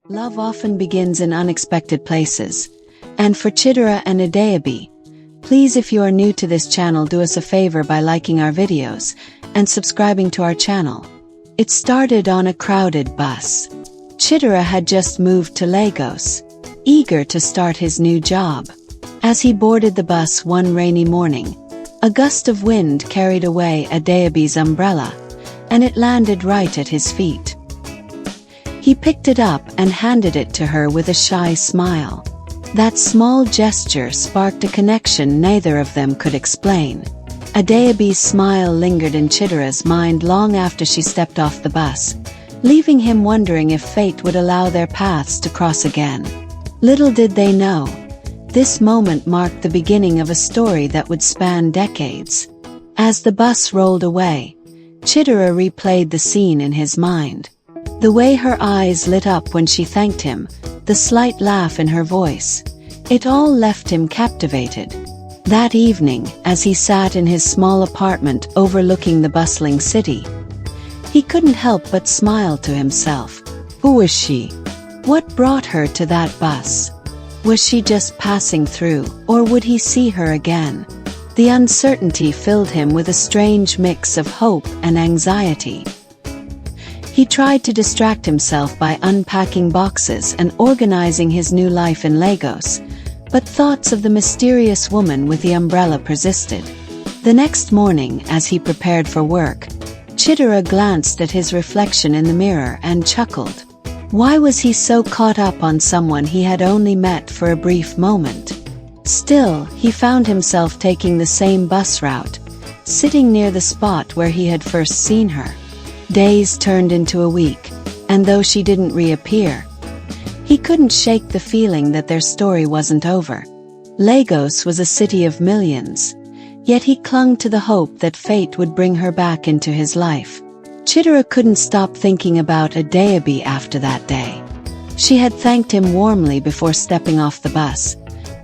Love often begins in unexpected places. And for Chidera and Adeobi, please, if you are new to this channel, do us a favor by liking our videos and subscribing to our channel. It started on a crowded bus. Chidera had just moved to Lagos, eager to start his new job. As he boarded the bus one rainy morning, a gust of wind carried away Adeobi's umbrella, and it landed right at his feet. He picked it up and handed it to her with a shy smile. That small gesture sparked a connection neither of them could explain. Adeobi's smile lingered in Chidera's mind long after she stepped off the bus, leaving him wondering if fate would allow their paths to cross again. Little did they know, this moment marked the beginning of a story that would span decades. As the bus rolled away, Chidera replayed the scene in his mind. The way her eyes lit up when she thanked him, the slight laugh in her voice, it all left him captivated. That evening, as he sat in his small apartment overlooking the bustling city, he couldn't help but smile to himself. Who was she? What brought her to that bus? Was she just passing through, or would he see her again? The uncertainty filled him with a strange mix of hope and anxiety. He tried to distract himself by unpacking boxes and organizing his new life in Lagos, but thoughts of the mysterious woman with the umbrella persisted. The next morning, as he prepared for work, Chidera glanced at his reflection in the mirror and chuckled. Why was he so caught up on someone he had only met for a brief moment? Still, he found himself taking the same bus route, sitting near the spot where he had first seen her. Days turned into a week, and though she didn't reappear, he couldn't shake the feeling that their story wasn't over. Lagos was a city of millions, yet he clung to the hope that fate would bring her back into his life. Chidera couldn't stop thinking about Adeobi after that day. She had thanked him warmly before stepping off the bus,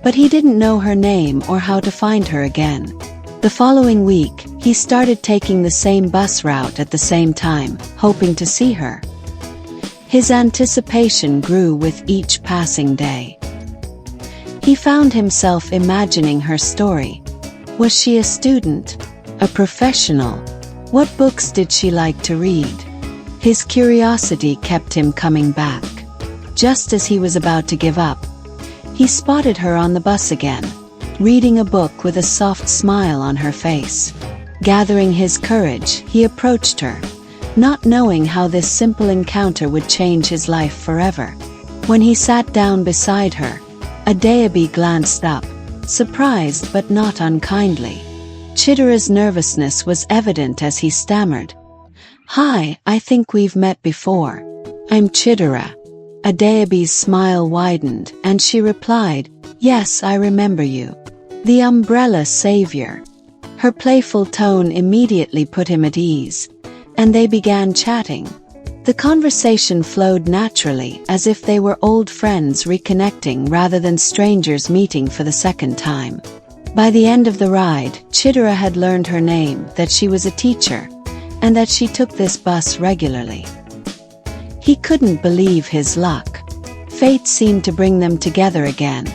but he didn't know her name or how to find her again. The following week, he started taking the same bus route at the same time, hoping to see her. His anticipation grew with each passing day. He found himself imagining her story. Was she a student? A professional? What books did she like to read? His curiosity kept him coming back. Just as he was about to give up, he spotted her on the bus again, reading a book with a soft smile on her face. Gathering his courage, he approached her, not knowing how this simple encounter would change his life forever. When he sat down beside her, Adeobi glanced up, surprised but not unkindly. Chidera's nervousness was evident as he stammered. "Hi, I think we've met before. I'm Chidera." Adeobi's smile widened, and she replied, "Yes, I remember you. The umbrella savior." Her playful tone immediately put him at ease, and they began chatting. The conversation flowed naturally, as if they were old friends reconnecting rather than strangers meeting for the second time. By the end of the ride, Chidera had learned her name, that she was a teacher, and that she took this bus regularly. He couldn't believe his luck. Fate seemed to bring them together again,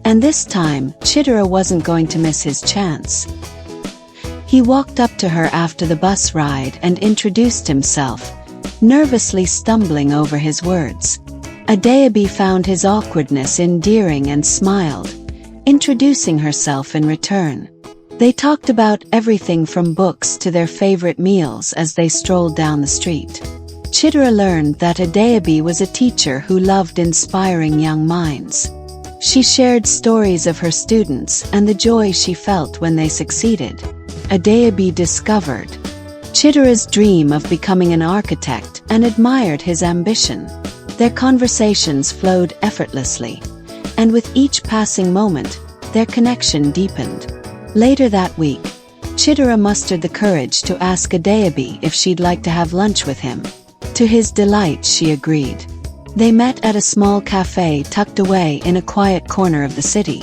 and this time, Chidera wasn't going to miss his chance. He walked up to her after the bus ride and introduced himself, nervously stumbling over his words. Adeobi found his awkwardness endearing and smiled, introducing herself in return. They talked about everything from books to their favorite meals as they strolled down the street. Chidera learned that Adeobi was a teacher who loved inspiring young minds. She shared stories of her students and the joy she felt when they succeeded. Adeobi discovered Chidera's dream of becoming an architect and admired his ambition. Their conversations flowed effortlessly, and with each passing moment, their connection deepened. Later that week, Chidera mustered the courage to ask Adeobi if she'd like to have lunch with him. To his delight, she agreed. They met at a small cafe tucked away in a quiet corner of the city.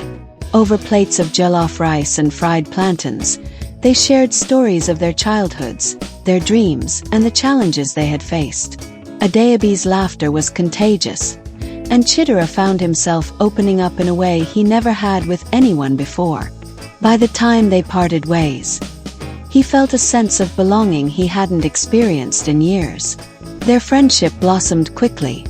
Over plates of jollof rice and fried plantains, they shared stories of their childhoods, their dreams, and the challenges they had faced. Adeobi's laughter was contagious, and Chidera found himself opening up in a way he never had with anyone before. By the time they parted ways, he felt a sense of belonging he hadn't experienced in years. Their friendship blossomed quickly,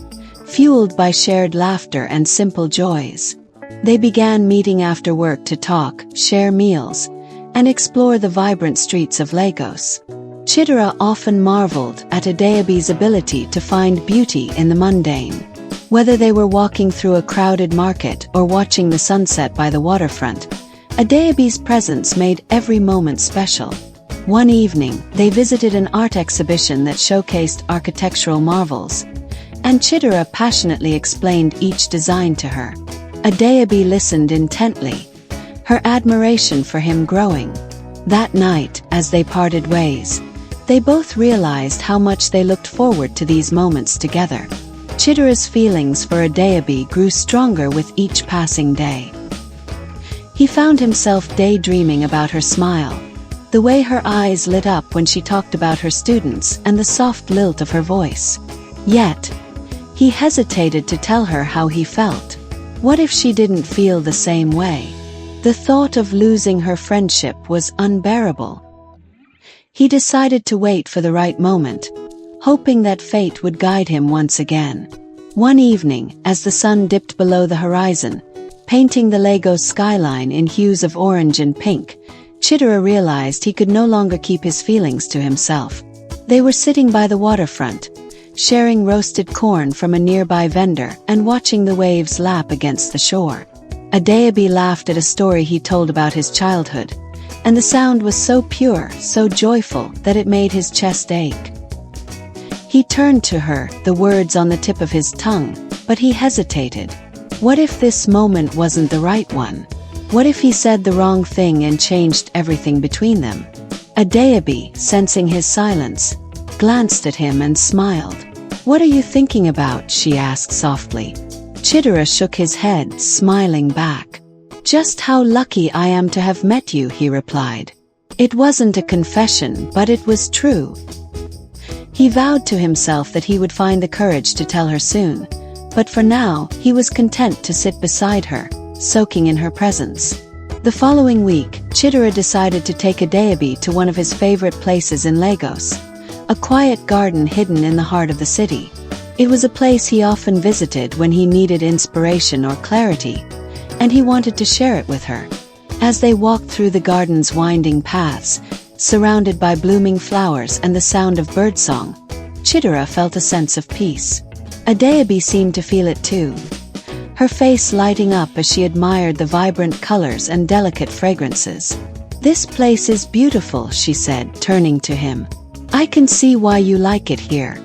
fueled by shared laughter and simple joys. They began meeting after work to talk, share meals, and explore the vibrant streets of Lagos. Chidera often marveled at Adeobi's ability to find beauty in the mundane. Whether they were walking through a crowded market or watching the sunset by the waterfront, Adeobi's presence made every moment special. One evening, they visited an art exhibition that showcased architectural marvels, and Chidera passionately explained each design to her. Adeobi listened intently, her admiration for him growing. That night, as they parted ways, they both realized how much they looked forward to these moments together. Chidera's feelings for Adeobi grew stronger with each passing day. He found himself daydreaming about her smile, the way her eyes lit up when she talked about her students, and the soft lilt of her voice. Yet, he hesitated to tell her how he felt. What if she didn't feel the same way? The thought of losing her friendship was unbearable. He decided to wait for the right moment, hoping that fate would guide him once again. One evening, as the sun dipped below the horizon, painting the Lagos skyline in hues of orange and pink, Chidera realized he could no longer keep his feelings to himself. They were sitting by the waterfront, sharing roasted corn from a nearby vendor and watching the waves lap against the shore. Adeobi laughed at a story he told about his childhood, and the sound was so pure, so joyful, that it made his chest ache. He turned to her, the words on the tip of his tongue, but he hesitated. What if this moment wasn't the right one? What if he said the wrong thing and changed everything between them? Adeobi, sensing his silence, glanced at him and smiled. "What are you thinking about?" she asked softly. Chidera shook his head, smiling back. "Just how lucky I am to have met you," he replied. It wasn't a confession, but it was true. He vowed to himself that he would find the courage to tell her soon, but for now, he was content to sit beside her, soaking in her presence. The following week, Chidera decided to take Adeobi to one of his favorite places in Lagos, a quiet garden hidden in the heart of the city. It was a place he often visited when he needed inspiration or clarity, and he wanted to share it with her. As they walked through the garden's winding paths, surrounded by blooming flowers and the sound of birdsong, Chidera felt a sense of peace. Adeobi seemed to feel it too, her face lighting up as she admired the vibrant colors and delicate fragrances. "This place is beautiful," she said, turning to him. "I can see why you like it here."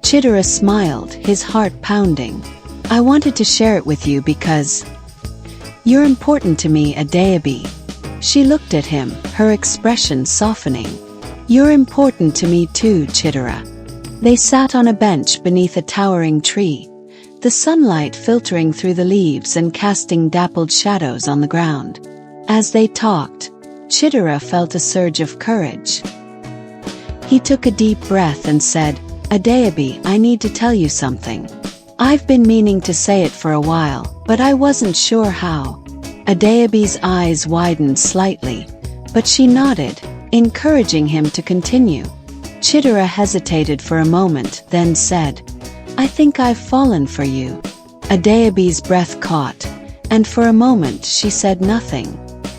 Chidera smiled, his heart pounding. "I wanted to share it with you because you're important to me, Adeobi." She looked at him, her expression softening. "You're important to me too, Chidera." They sat on a bench beneath a towering tree, the sunlight filtering through the leaves and casting dappled shadows on the ground. As they talked, Chidera felt a surge of courage. He took a deep breath and said, "Adeobi, I need to tell you something. I've been meaning to say it for a while, but I wasn't sure how." Adeobi's eyes widened slightly, but she nodded, encouraging him to continue. Chidera hesitated for a moment, then said, "I think I've fallen for you." Adeobi's breath caught, and for a moment she said nothing.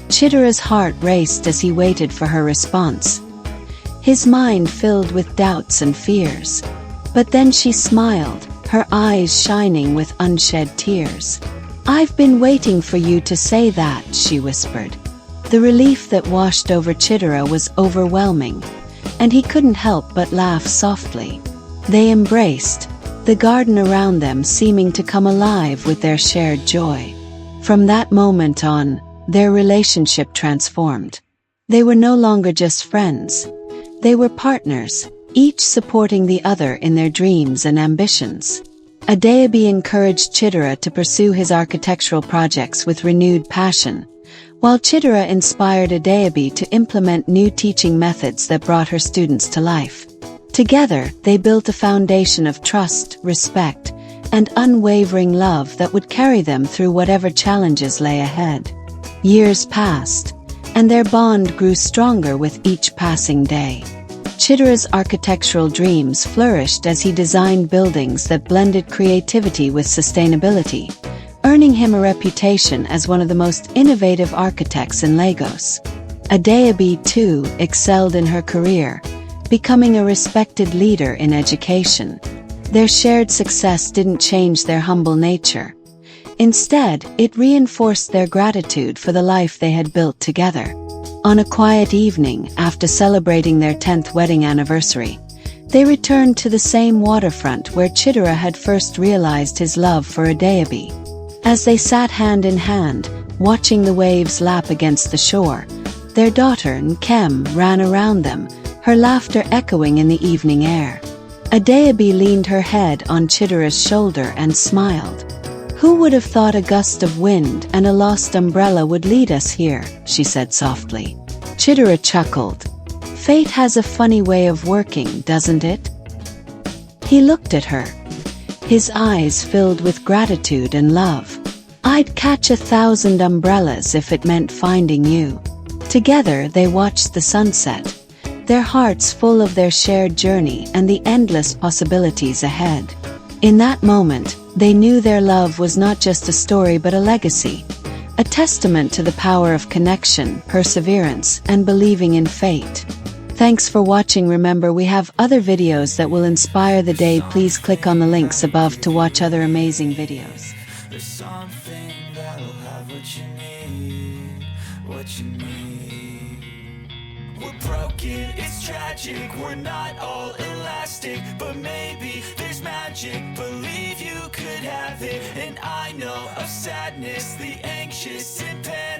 Chidera's heart raced as he waited for her response, his mind filled with doubts and fears. But then she smiled, her eyes shining with unshed tears. "I've been waiting for you to say that," she whispered. The relief that washed over Chidera was overwhelming, and he couldn't help but laugh softly. They embraced, the garden around them seeming to come alive with their shared joy. From that moment on, their relationship transformed. They were no longer just friends. They were partners, each supporting the other in their dreams and ambitions. Adeobi encouraged Chidera to pursue his architectural projects with renewed passion, while Chidera inspired Adeobi to implement new teaching methods that brought her students to life. Together, they built a foundation of trust, respect, and unwavering love that would carry them through whatever challenges lay ahead. Years passed, and their bond grew stronger with each passing day. Chitura's architectural dreams flourished as he designed buildings that blended creativity with sustainability, earning him a reputation as one of the most innovative architects in Lagos. Adeobi, too, excelled in her career, becoming a respected leader in education. Their shared success didn't change their humble nature. Instead, it reinforced their gratitude for the life they had built together. On a quiet evening, after celebrating their 10th wedding anniversary, they returned to the same waterfront where Chidera had first realized his love for Adeobi. As they sat hand in hand, watching the waves lap against the shore, their daughter Nkem ran around them, her laughter echoing in the evening air. Adeobi leaned her head on Chidera's shoulder and smiled. "Who would have thought a gust of wind and a lost umbrella would lead us here?" she said softly. Chidera chuckled. "Fate has a funny way of working, doesn't it?" He looked at her, his eyes filled with gratitude and love. "I'd catch 1,000 umbrellas if it meant finding you." Together they watched the sunset, their hearts full of their shared journey and the endless possibilities ahead. In that moment, they knew their love was not just a story but a legacy, a testament to the power of connection, perseverance, and believing in fate. Thanks for watching. Remember, we have other videos that will inspire the day. Please click on the links above to watch other amazing videos. There's something that'll have what you need. We're broken, it's tragic, we're not all elastic, but maybe there's magic. Believe you could have it, and I know of sadness, the anxious and pain.